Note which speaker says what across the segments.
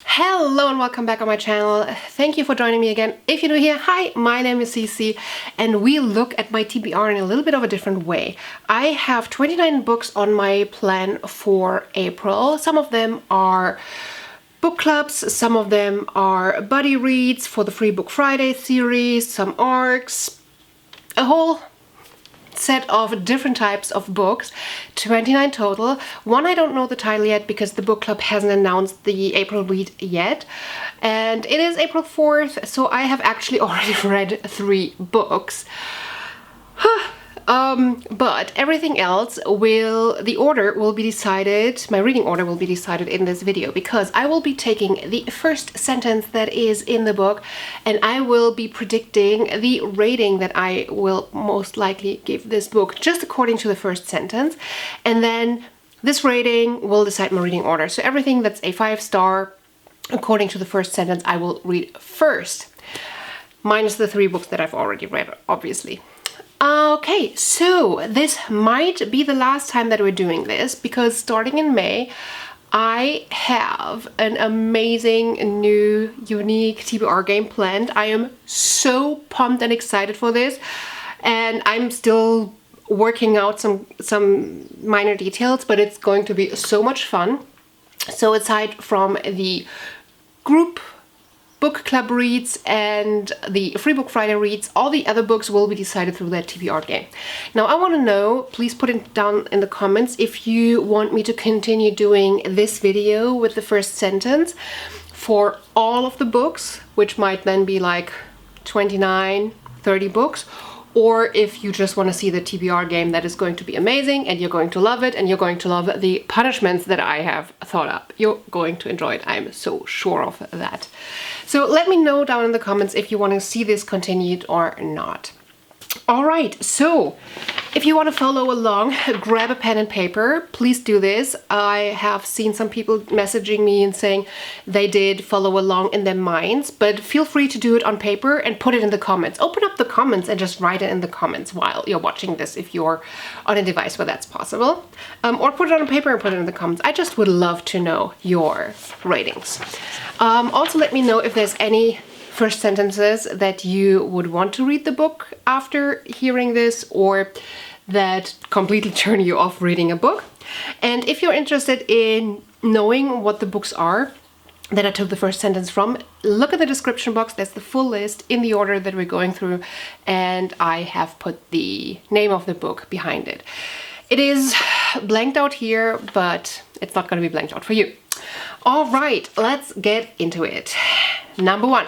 Speaker 1: Hello and welcome back on my channel. Thank you for joining me again. If you're new here, hi, my name is Cece and we look at my TBR in a little bit of a different way. I have 29 books on my plan for April. Some of them are book clubs, some of them are buddy reads for the Free Book Friday series, some ARCs, a whole set of different types of books, 29 total. One I don't know the title yet because the book club hasn't announced the April read yet, and it is April 4th, so I have actually already read 3 books. But everything else the order will be decided, my reading order will be decided in this video, because I will be taking the first sentence that is in the book and I will be predicting the rating that I will most likely give this book just according to the first sentence, and then this rating will decide my reading order. So everything that's a 5-star according to the first sentence I will read first, minus the 3 books that I've already read, obviously. Okay, so this might be the last time that we're doing this, because starting in May I have an amazing new unique TBR game planned. I am so pumped and excited for this, and I'm still working out some minor details, but it's going to be so much fun. So aside from the group book club reads and the Free Book Friday reads, all the other books will be decided through that TBR game. Now I want to know, please put it down in the comments if you want me to continue doing this video with the first sentence for all of the books, which might then be like 29, 30 books, or if you just want to see the TBR game that is going to be amazing and you're going to love it and you're going to love the punishments that I have thought up. You're going to enjoy it, I'm so sure of that. So let me know down in the comments if you want to see this continued or not. Alright, so if you want to follow along, grab a pen and paper, please do this. I have seen some people messaging me and saying they did follow along in their minds, but feel free to do it on paper and put it in the comments. Open up the comments and just write it in the comments while you're watching this if you're on a device where that's possible. Or put it on paper and put it in the comments. I just would love to know your ratings. Also let me know if there's any first sentences that you would want to read the book after hearing this, or that completely turn you off reading a book. And if you're interested in knowing what the books are that I took the first sentence from, look at the description box. There's the full list in the order that we're going through, and I have put the name of the book behind it. It is blanked out here, but it's not going to be blanked out for you. All right, let's get into it. Number 1.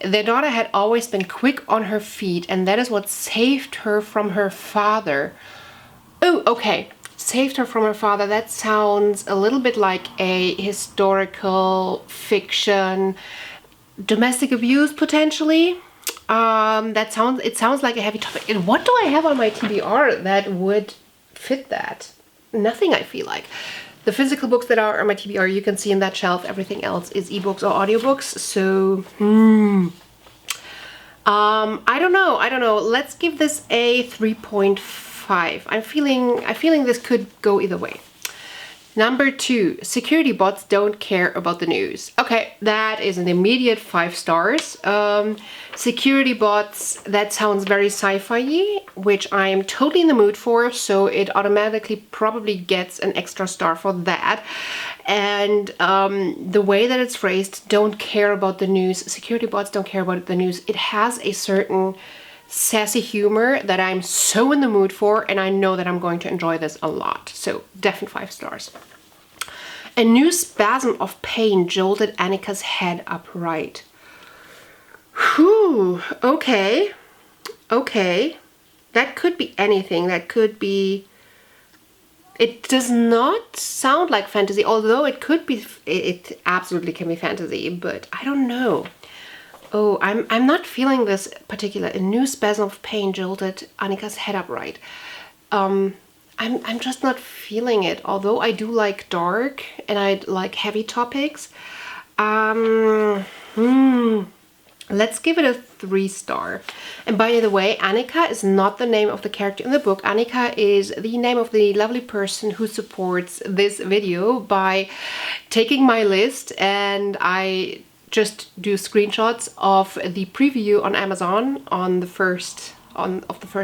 Speaker 1: Their daughter had always been quick on her feet, and that is what saved her from her father. Oh, okay. Saved her from her father. That sounds a little bit like a historical fiction, domestic abuse potentially. It sounds like a heavy topic. And what do I have on my TBR that would fit that? Nothing, I feel like. The physical books that are on my TBR you can see in that shelf. Everything else is ebooks or audiobooks. So, I don't know. Let's give this a 3.5. I'm feeling this could go either way. Number 2, security bots don't care about the news. Okay, that is an immediate 5 stars. Security bots, that sounds very sci-fi-y, which I'm totally in the mood for, so it automatically probably gets an extra star for that. And the way that it's phrased, don't care about the news, security bots don't care about the news, it has a certain sassy humor that I'm so in the mood for, and I know that I'm going to enjoy this a lot. So definitely 5 stars. A new spasm of pain jolted Annika's head upright. Whew, okay. That could be anything. That could be... It does not sound like fantasy, although it could be, it absolutely can be fantasy, but I don't know. Oh, I'm not feeling this particular. A new spasm of pain jolted Annika's head upright. I'm just not feeling it. Although I do like dark and I like heavy topics. Let's give it a 3-star. And by the way, Annika is not the name of the character in the book. Annika is the name of the lovely person who supports this video by taking my list, and I just do screenshots of the preview on Amazon on the first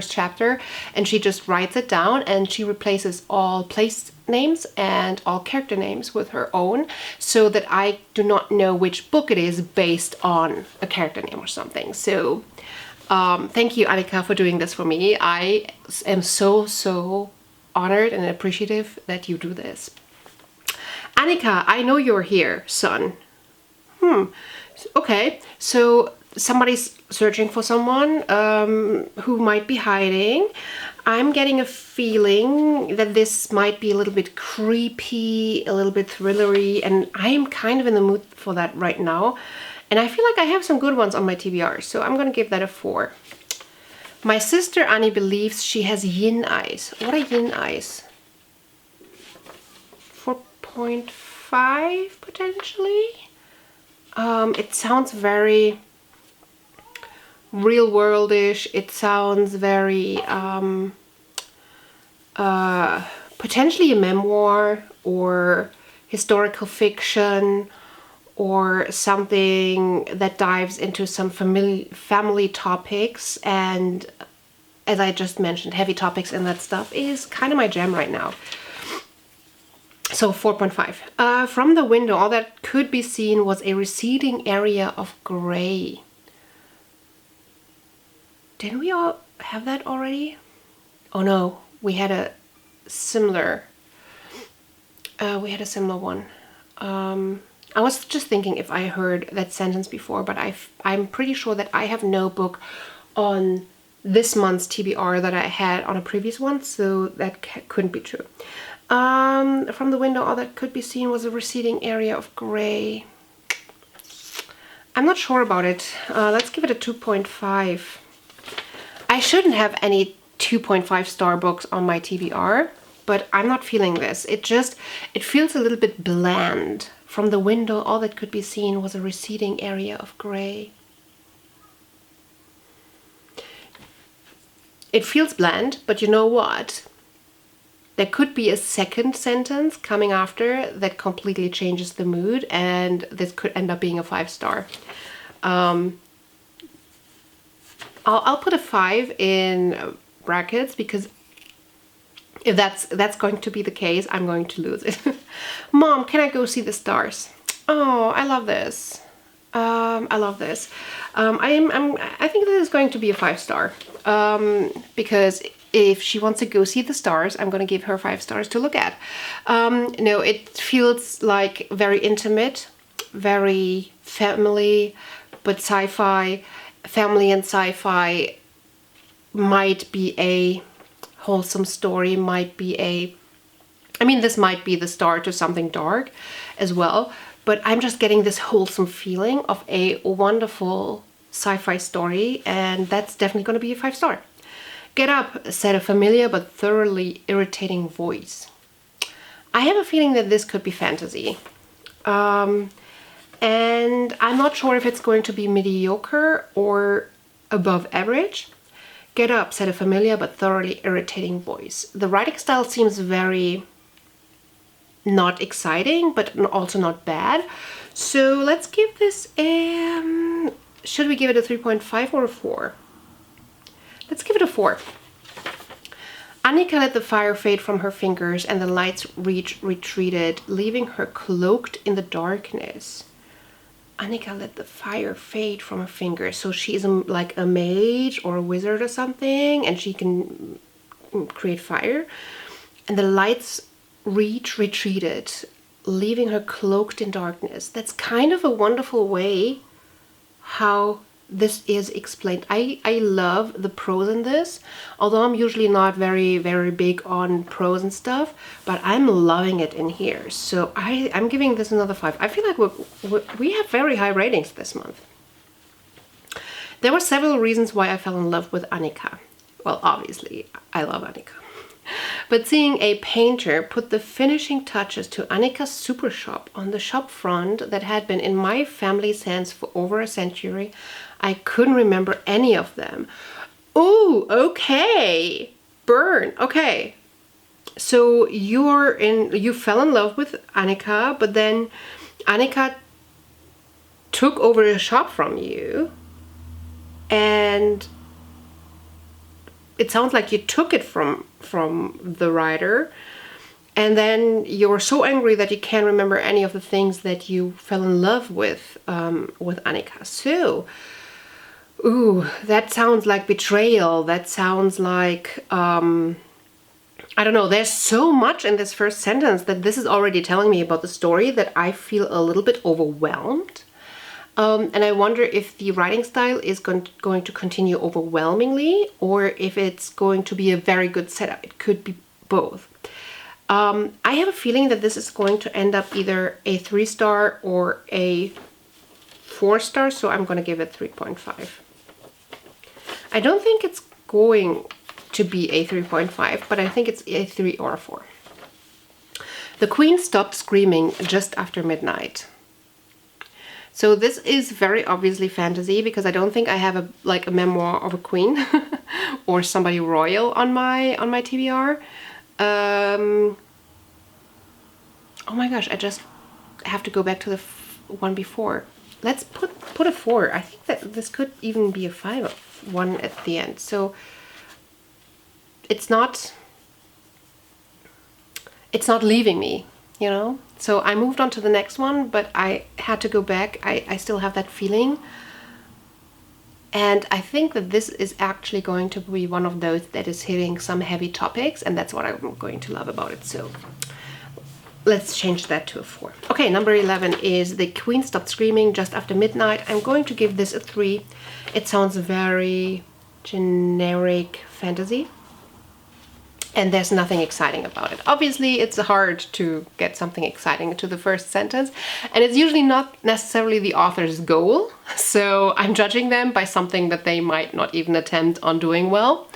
Speaker 1: chapter, and she just writes it down, and she replaces all place names and all character names with her own, so that I do not know which book it is based on a character name or something. So thank you, Annika, for doing this for me. I am so honored and appreciative that you do this. Annika, I know you're here, son. Okay, so somebody's searching for someone who might be hiding. I'm getting a feeling that this might be a little bit creepy, a little bit thrillery, and I'm kind of in the mood for that right now. And I feel like I have some good ones on my TBR, so I'm gonna give that a 4. My sister Annie believes she has yin eyes. What are yin eyes? 4.5 potentially? It sounds very real worldish. It sounds very potentially a memoir or historical fiction, or something that dives into some family topics, and as I just mentioned, heavy topics and that stuff is kind of my jam right now. So 4.5. From the window, all that could be seen was a receding area of gray. Didn't we all have that already? Oh no, we had a similar one. I was just thinking if I heard that sentence before, but I'm pretty sure that I have no book on this month's TBR that I had on a previous one, so that couldn't be true. From the window, all that could be seen was a receding area of gray. I'm not sure about it. Let's give it a 2.5. I shouldn't have any 2.5-star books on my TBR, but I'm not feeling this. It feels a little bit bland. From the window, all that could be seen was a receding area of gray. It feels bland, but you know what? There could be a second sentence coming after that completely changes the mood, and this could end up being a 5-star. I'll put a 5 in brackets, because if that's going to be the case, I'm going to lose it. Mom, can I go see the stars? Oh, I love this. I love this. I think this is going to be a 5-star, because if she wants to go see the stars, I'm going to give her 5 stars to look at. No, it feels like very intimate, very family, but sci-fi. Family and sci-fi might be a wholesome story, might be this might be the start to something dark as well, but I'm just getting this wholesome feeling of a wonderful sci-fi story, and that's definitely going to be a 5-star. Get up, said a familiar but thoroughly irritating voice. I have a feeling that this could be fantasy. And I'm not sure if it's going to be mediocre or above average. Get up, said a familiar but thoroughly irritating voice. The writing style seems very not exciting, but also not bad. So let's give this a... should we give it a 3.5 or a 4? Let's give it a 4. Annika let the fire fade from her fingers, and the lights retreated, leaving her cloaked in the darkness. Annika let the fire fade from her fingers. So she's like a mage or a wizard or something, and she can create fire. And the lights retreated, leaving her cloaked in darkness. That's kind of a wonderful way how this is explained. I love the prose in this, although I'm usually not very big on prose and stuff, but I'm loving it in here. So I'm giving this another 5. I feel like we have very high ratings this month. There were several reasons why I fell in love with Annika. Well, obviously I love Annika, but seeing a painter put the finishing touches to Annika's Supershop on the shop front that had been in my family's hands for over a century, I couldn't remember any of them. Oh, okay. Burn. Okay. So you fell in love with Annika, but then Annika took over the shop from you, and it sounds like you took it from the writer, and then you're so angry that you can't remember any of the things that you fell in love with Annika. So, ooh, that sounds like betrayal. That sounds like I don't know, there's so much in this first sentence that this is already telling me about the story that I feel a little bit overwhelmed. And I wonder if the writing style is going to continue overwhelmingly, or if it's going to be a very good setup. It could be both. I have a feeling that this is going to end up either a 3-star or a 4-star, so I'm going to give it 3.5. I don't think it's going to be a 3.5, but I think it's a 3 or a 4. The queen stopped screaming just after midnight. So this is very obviously fantasy, because I don't think I have a memoir of a queen or somebody royal on my TBR. Oh my gosh, I just have to go back to the one before. Let's put a 4. I think that this could even be a 5, 1 at the end. So it's not leaving me, you know? So I moved on to the next one, but I had to go back. I still have that feeling. And I think that this is actually going to be one of those that is hitting some heavy topics, and that's what I'm going to love about it. So let's change that to a 4. Okay, number 11 is The Queen Stopped Screaming Just After Midnight. I'm going to give this a 3. It sounds very generic fantasy, and there's nothing exciting about it. Obviously, it's hard to get something exciting to the first sentence, and it's usually not necessarily the author's goal, so I'm judging them by something that they might not even attempt on doing well.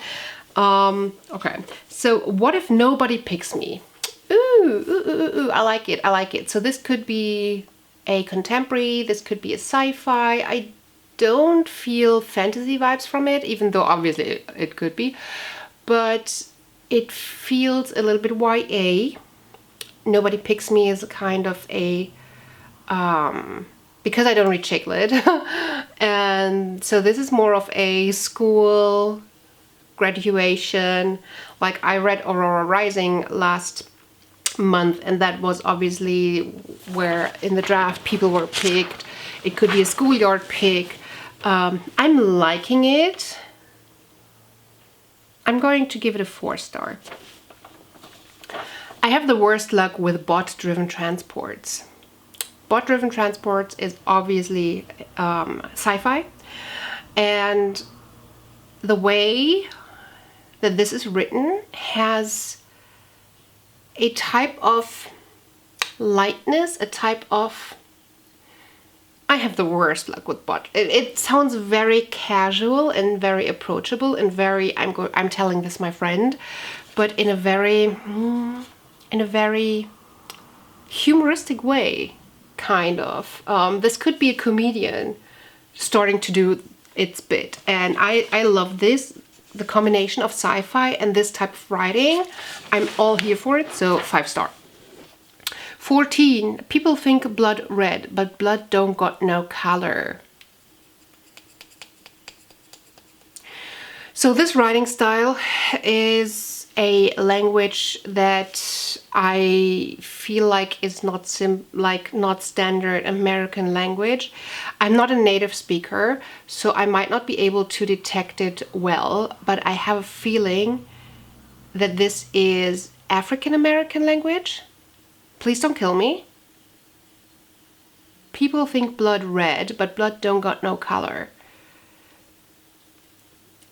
Speaker 1: Okay, so what if nobody picks me? Ooh, I like it, I like it. So this could be a contemporary, this could be a sci-fi. I don't feel fantasy vibes from it, even though obviously it could be, but it feels a little bit YA. Nobody Picks Me is a kind of a, because I don't read chick lit, and so this is more of a school graduation. Like, I read Aurora Rising last month, and that was obviously where in the draft people were picked. It could be a schoolyard pick. I'm liking it. I'm going to give it a 4-star. I have the worst luck with bot-driven transports. Bot-driven transports is obviously sci-fi, and the way that this is written has a type of lightness, a type of... I have the worst luck with bot. It sounds very casual and very approachable and very, I'm telling this my friend, but in a very humoristic way, kind of. This could be a comedian starting to do its bit, and I love this, the combination of sci-fi and this type of writing. I'm all here for it, so 5-star. 14, people think blood red, but blood don't got no color. So this writing style is a language that I feel like is not standard American language. I'm not a native speaker, so I might not be able to detect it well, but I have a feeling that this is African American language. Please don't kill me. People think blood red, but blood don't got no color.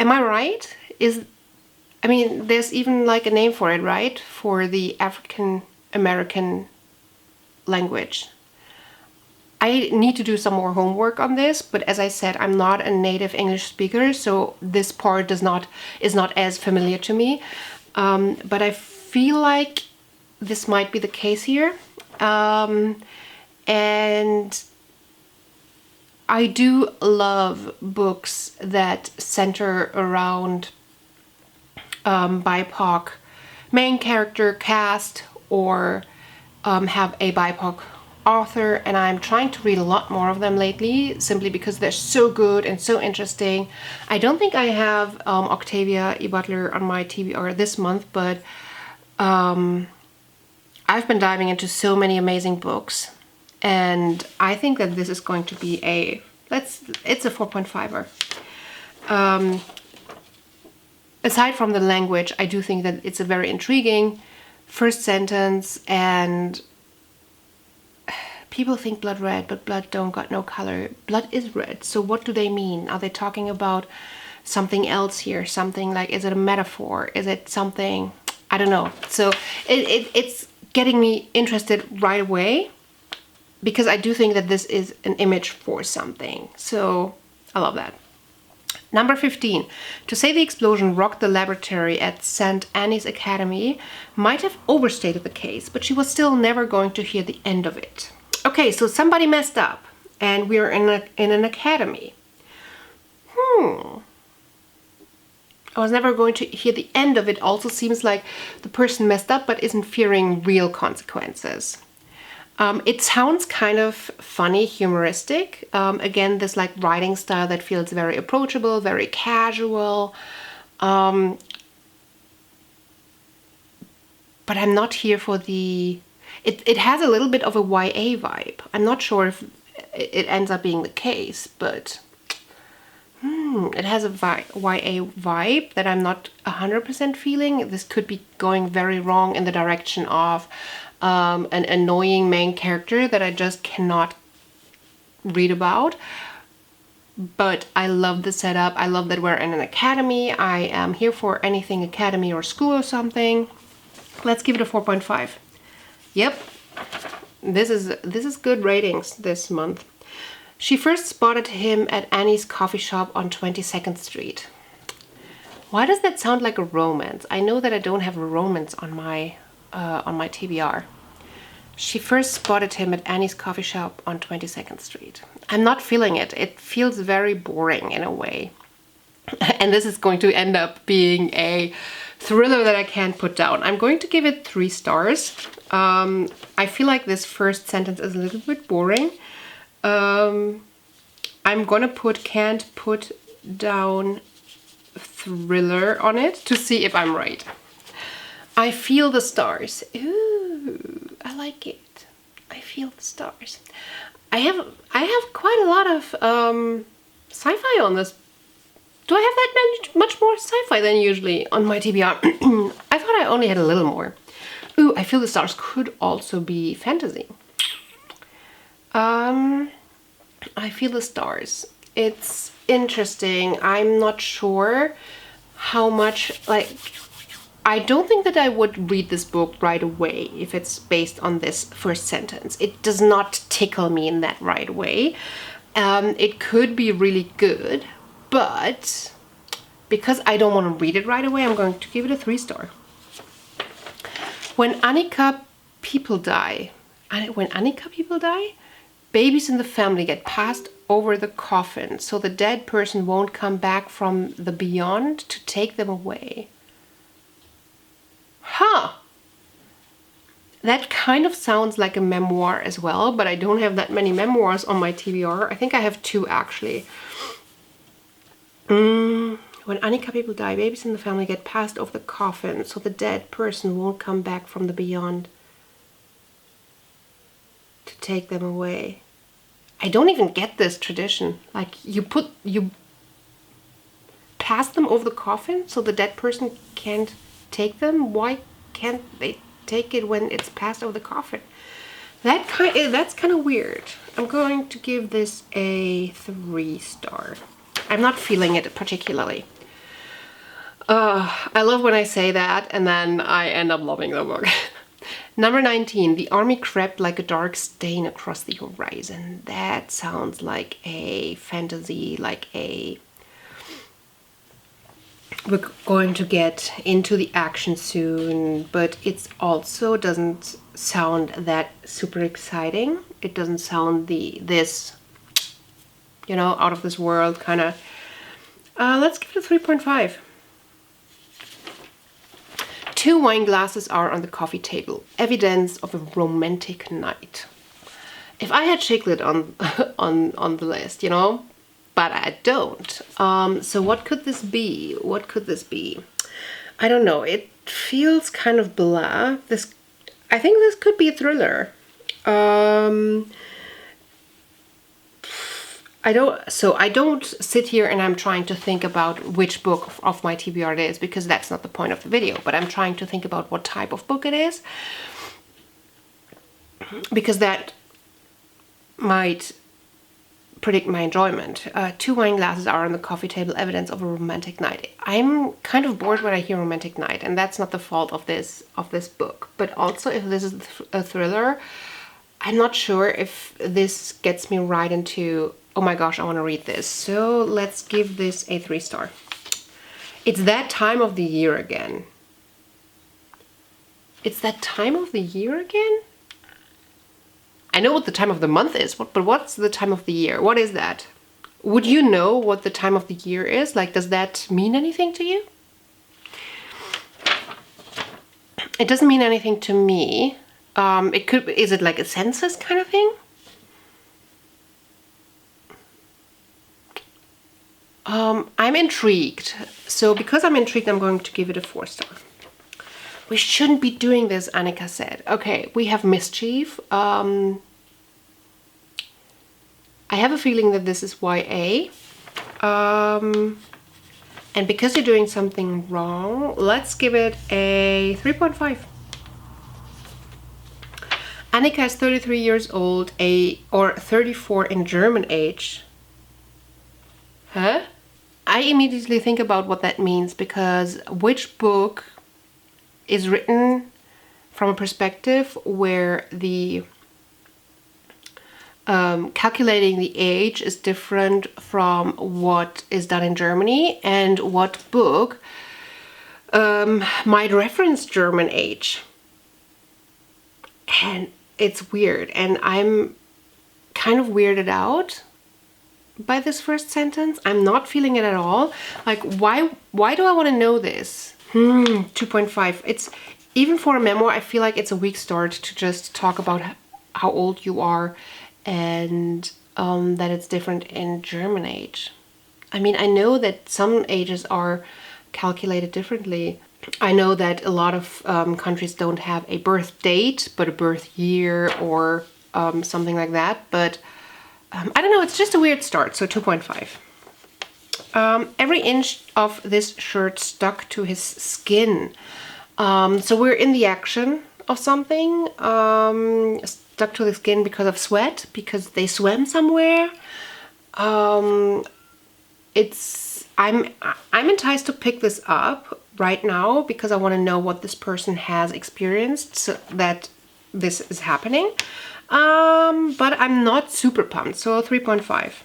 Speaker 1: Am I right? I mean, there's even like a name for it, right? For the African American language. I need to do some more homework on this, but as I said, I'm not a native English speaker, so this part is not as familiar to me. But I feel like this might be the case here, and I do love books that center around BIPOC main character cast, or have a BIPOC author, and I'm trying to read a lot more of them lately simply because they're so good and so interesting. I don't think I have Octavia E. Butler on my TBR this month, but I've been diving into so many amazing books, and I think that this is going to be it's a 4.5er. Aside from the language, I do think that it's a very intriguing first sentence, and people think blood red, but blood don't got no color. Blood is red, so what do they mean? Are they talking about something else here? Something like, is it a metaphor? Is it something, I don't know. So it's getting me interested right away, because I do think that this is an image for something. So I love that. Number 15. To say the explosion rocked the laboratory at St. Anni's Academy might have overstated the case, but she was still never going to hear the end of it. Okay, so somebody messed up, and we're in an academy. I was never going to hear the end of it also seems like the person messed up but isn't fearing real consequences. It sounds kind of funny, humoristic. Again, this like writing style that feels very approachable, very casual. But I'm not here for the... It has a little bit of a YA vibe. I'm not sure if it ends up being the case, but it has a YA vibe that I'm not 100% feeling. This could be going very wrong in the direction of an annoying main character that I just cannot read about. But I love the setup. I love that we're in an academy. I am here for anything academy or school or something. Let's give it a 4.5. Yep, this is good ratings this month. She first spotted him at Annie's coffee shop on 22nd Street. Why does that sound like a romance? I know that I don't have a romance on my TBR. She first spotted him at Annie's coffee shop on 22nd Street. I'm not feeling it. It feels very boring in a way. And this is going to end up being a thriller that I can't put down. I'm going to give it 3 stars. I feel like this first sentence is a little bit boring. I'm gonna can't put down thriller on it to see if I'm right. I feel the stars. Ooh, I like it. I feel the stars. I have quite a lot of sci-fi on this. Do I have that much more sci-fi than usually on my TBR? I thought I only had a little more. Ooh, I feel the stars could also be fantasy. I feel the stars. It's interesting. I'm not sure how much, like, I don't think that I would read this book right away if it's based on this first sentence. It does not tickle me in that right way. It could be really good, but because I don't want to read it right away, I'm going to give it a 3 star. When Annika people die, babies in the family get passed over the coffin so the dead person won't come back from the beyond to take them away. Huh. That kind of sounds like a memoir as well, but I don't have that many memoirs on my TBR. I think I have 2 actually. When Annika people die, babies in the family get passed over the coffin so the dead person won't come back from the beyond to take them away. I don't even get this tradition. Like, you pass them over the coffin so the dead person can't take them? Why can't they take it when it's passed over the coffin? That's kind of weird. I'm going to give this a 3 star. I'm not feeling it particularly. I love when I say that and then I end up loving the book. Number 19, the army crept like a dark stain across the horizon. That sounds like a fantasy, we're going to get into the action soon, but it's also doesn't sound that super exciting. It doesn't sound you know, out of this world kind of. Let's give it a 3.5. 2 wine glasses are on the coffee table. Evidence of a romantic night. If I had chiclet on on the list, you know, but I don't. So what could this be? What could this be? I don't know. It feels kind of blah. I think this could be a thriller. I don't sit here and I'm trying to think about which book of my TBR it is, because that's not the point of the video, but I'm trying to think about what type of book it is, because that might predict my enjoyment. 2 wine glasses are on the coffee table, evidence of a romantic night. I'm kind of bored when I hear romantic night, and that's not the fault of this book. But also, if this is a thriller, I'm not sure if this gets me right into, oh my gosh, I want to read this. So let's give this a 3 star. It's that time of the year again. It's that time of the year again? I know what the time of the month is, but what's the time of the year? What is that? Would you know what the time of the year is? Like, does that mean anything to you? It doesn't mean anything to me. Is it like a census kind of thing? I'm intrigued. So because I'm intrigued, I'm going to give it a 4 star. We shouldn't be doing this, Annika said. Okay, we have mischief. I have a feeling that this is YA. And because you're doing something wrong, let's give it a 3.5. Annika is 33 years old, or 34 in German age. Huh? I immediately think about what that means, because which book is written from a perspective where the calculating the age is different from what is done in Germany, and what book might reference German age. And it's weird, and I'm kind of weirded out by this first sentence. I'm not feeling it at all. Like, why do I want to know this? 2.5. It's, even for a memoir, I feel like it's a weak start to just talk about how old you are, and that it's different in German age. I mean, I know that some ages are calculated differently. I know that a lot of countries don't have a birth date, but a birth year, or something like that. But I don't know, it's just a weird start, so 2.5. Every inch of this shirt stuck to his skin. So we're in the action of something. Stuck to the skin because of sweat, because they swam somewhere. I'm enticed to pick this up right now, because I want to know what this person has experienced so that this is happening. But I'm not super pumped, so 3.5.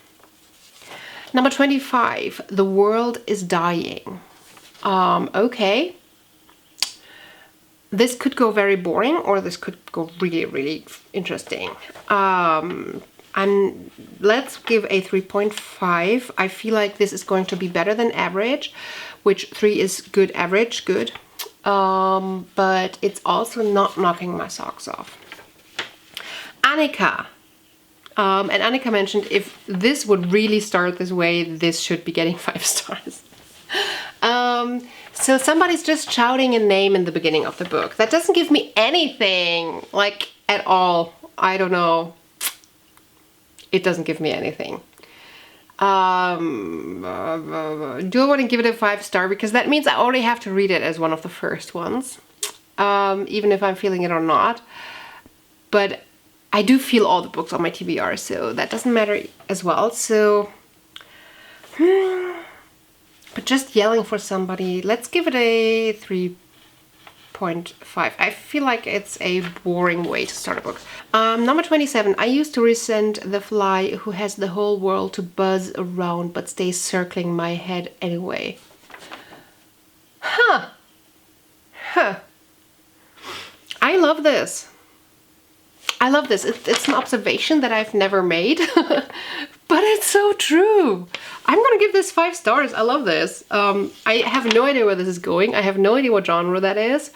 Speaker 1: Number 25, the world is dying. Okay. This could go very boring, or this could go really, really interesting. Let's give a 3.5. I feel like this is going to be better than average, which 3 is good, average, good. But it's also not knocking my socks off. Annika. And Annika mentioned if this would really start this way, this should be getting 5 stars. So somebody's just shouting a name in the beginning of the book. That doesn't give me anything, like, at all. I don't know. It doesn't give me anything. Do I want to give it a 5 star? Because that means I already have to read it as one of the first ones. Even if I'm feeling it or not. But I do feel all the books on my TBR, so that doesn't matter as well. So, but just yelling for somebody, let's give it a 3.5. I feel like it's a boring way to start a book. Number 27. I used to resent the fly who has the whole world to buzz around but stays circling my head anyway. Huh. I love this. I love this. It's an observation that I've never made But it's so true. I'm gonna give this 5 stars. I love this. I have no idea where this is going. I have no idea what genre that is.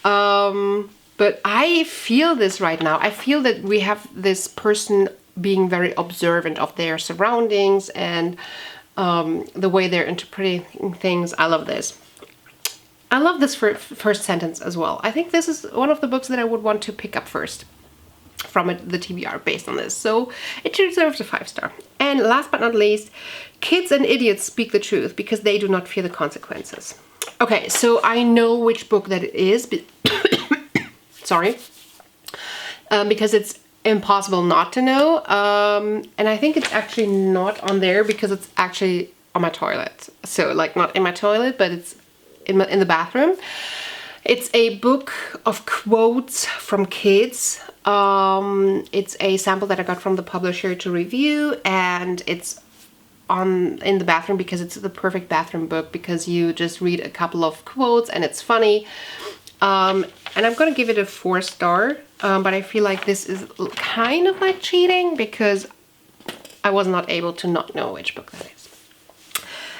Speaker 1: But I feel this right now. I feel that we have this person being very observant of their surroundings and the way they're interpreting things. I love this. I love this first sentence as well. I think this is one of the books that I would want to pick up first from the TBR based on this. So it deserves a 5 star. And last but not least, kids and idiots speak the truth because they do not fear the consequences. Okay, so I know which book that it is. Sorry. Because it's impossible not to know. And I think it's actually not on there because it's actually on my toilet. So like not in my toilet, but it's in the bathroom. It's a book of quotes from kids. It's a sample that I got from the publisher to review, and it's in the bathroom because it's the perfect bathroom book because you just read a couple of quotes and it's funny. And I'm gonna give it a 4 star, but I feel like this is kind of like cheating because I was not able to not know which book that is.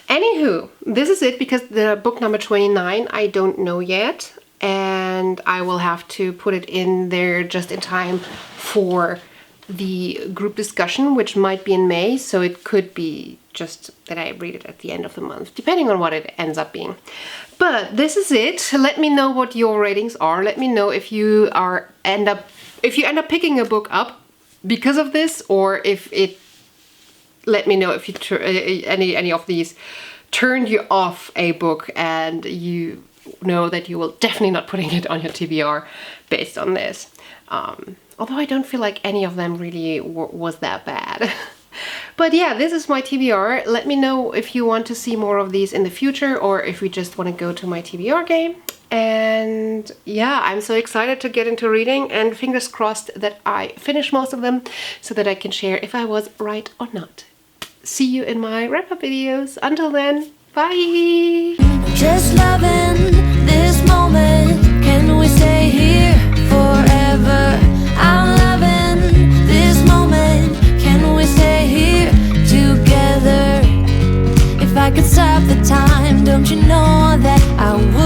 Speaker 1: Anywho, this is it because the book number 29 I don't know yet, and I will have to put it in there just in time for the group discussion, which might be in May, so it could be just that I read it at the end of the month, depending on what it ends up being. But this is it. Let me know what your ratings are. Let me know if you end up picking a book up because of this, or if it. Let me know if you any of these turned you off a book and you know that you will definitely not putting it on your TBR based on this. Although I don't feel like any of them really was that bad. But yeah, this is my TBR. Let me know if you want to see more of these in the future or if we just want to go to my TBR game. And yeah, I'm so excited to get into reading, and fingers crossed that I finish most of them so that I can share if I was right or not. See you in my wrap-up videos. Until then, bye!
Speaker 2: Just loving this moment. Can we stay here forever? I'm loving this moment. Can we stay here together? If I could stop the time, don't you know that I would?